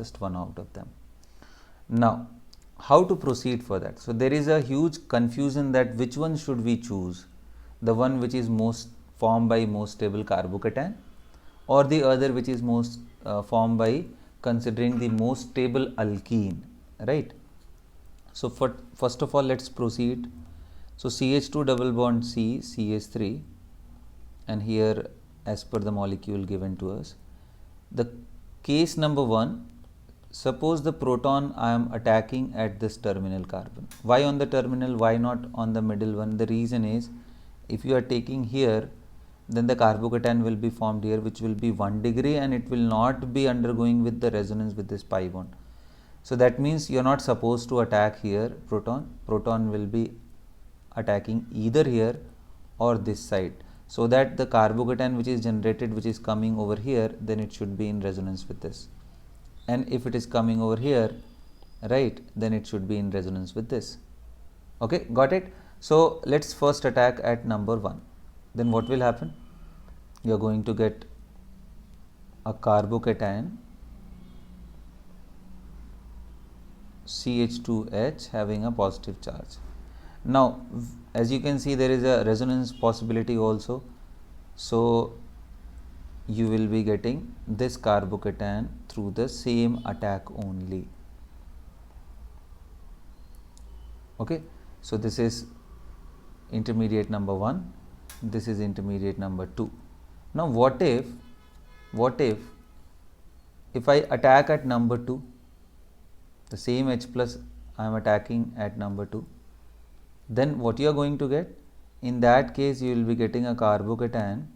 just one out of them. Now, how to proceed for that? So there is a huge confusion that which one should we choose, the one which is most formed by most stable carbocation, or the other which is most formed by considering the most stable alkene, right? So first of all, let's proceed. So CH2 double bond C, CH3, and here as per the molecule given to us, the case number 1, suppose the proton I am attacking at this terminal carbon. Why on the terminal? Why not on the middle one? The reason is, if you are taking here, then the carbocation will be formed here, which will be 1 degree, and it will not be undergoing with the resonance with this pi bond. So that means you are not supposed to attack here proton. Proton will be attacking either here or this side, so that the carbocation which is generated, which is coming over here, then it should be in resonance with this. And if it is coming over here, right, then it should be in resonance with this. Okay, got it? So let's first attack at number 1. Then what will happen? You are going to get a carbocation CH2H having a positive charge. Now, as you can see, there is a resonance possibility also. So you will be getting this carbocation through the same attack only. Okay, so this is intermediate number 1, this is intermediate number 2. Now what if I attack at number 2, the same H plus I am attacking at number 2, then what you are going to get? In that case, you will be getting a carbocation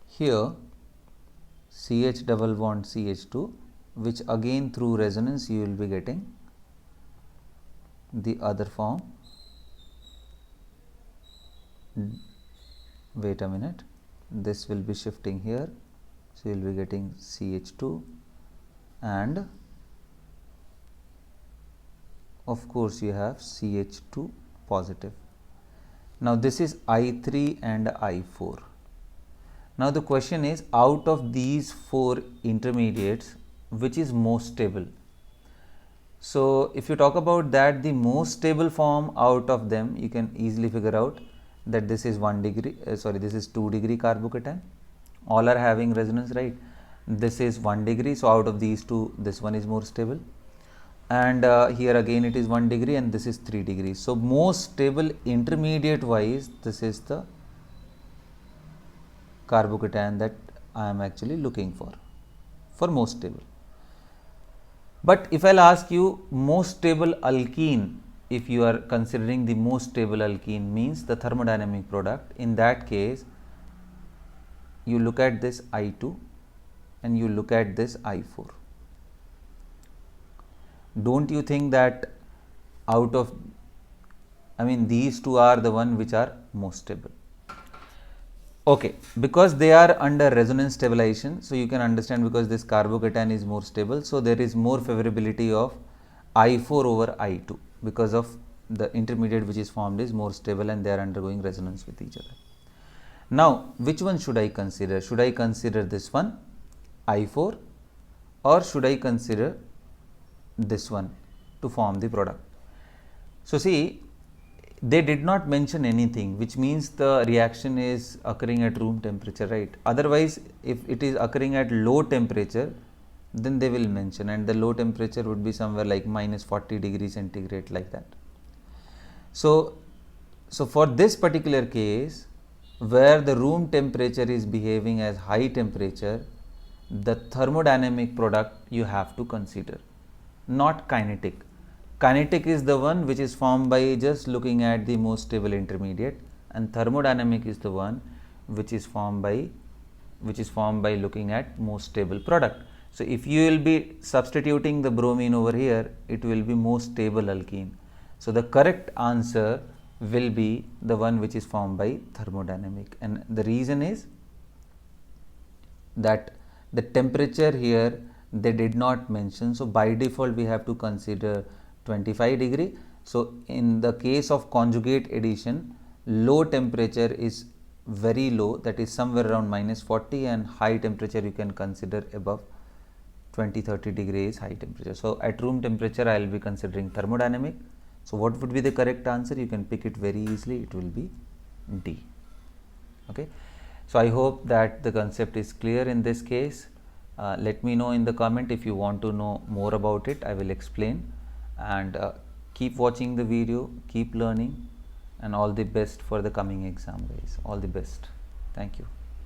here CH double bond CH2, which again through resonance you will be getting the other form. Wait a minute, this will be shifting here, so you will be getting CH2, and of course you have CH2 positive. Now this is I3 and I4. Now the question is, out of these 4 intermediates, which is most stable? So if you talk about that, the most stable form out of them, you can easily figure out that this is 1 degree, this is 2 degree carbocation. All are having resonance, right? This is 1 degree, so out of these two, this one is more stable. And here again it is 1 degree, and this is 3 degrees. So most stable intermediate wise, this is the carbocation that I am actually looking for most stable. But if I'll ask you most stable alkene, if you are considering the most stable alkene means the thermodynamic product, in that case you look at this I2 and you look at this I4. Don't you think that out of, these two are the one which are most stable? Okay, because they are under resonance stabilization, so you can understand, because this carbocation is more stable, so there is more favorability of I4 over I2, because of the intermediate which is formed is more stable and they are undergoing resonance with each other. Now, which one should I consider? Should I consider this one, I4, or should I consider this one to form the product? So see, they did not mention anything, which means the reaction is occurring at room temperature, right? Otherwise, if it is occurring at low temperature, then they will mention, and the low temperature would be somewhere like minus 40 degrees centigrade, like that. So for this particular case, where the room temperature is behaving as high temperature, the thermodynamic product you have to consider, not kinetic. Kinetic is the one which is formed by just looking at the most stable intermediate, and thermodynamic is the one which is formed by looking at most stable product. So if you will be substituting the bromine over here, it will be most stable alkene. So the correct answer will be the one which is formed by thermodynamic, and the reason is that the temperature here they did not mention, so by default we have to consider 25 degree. So in the case of conjugate addition, low temperature is very low, that is somewhere around minus 40, and high temperature you can consider above 20-30 degrees high temperature. So at room temperature I will be considering thermodynamic. So what would be the correct answer? You can pick it very easily. It will be D. Okay. So I hope that the concept is clear in this case. Let me know in the comment if you want to know more about it. I will explain, and keep watching the video, keep learning, and all the best for the coming exam, guys. All the best. Thank you.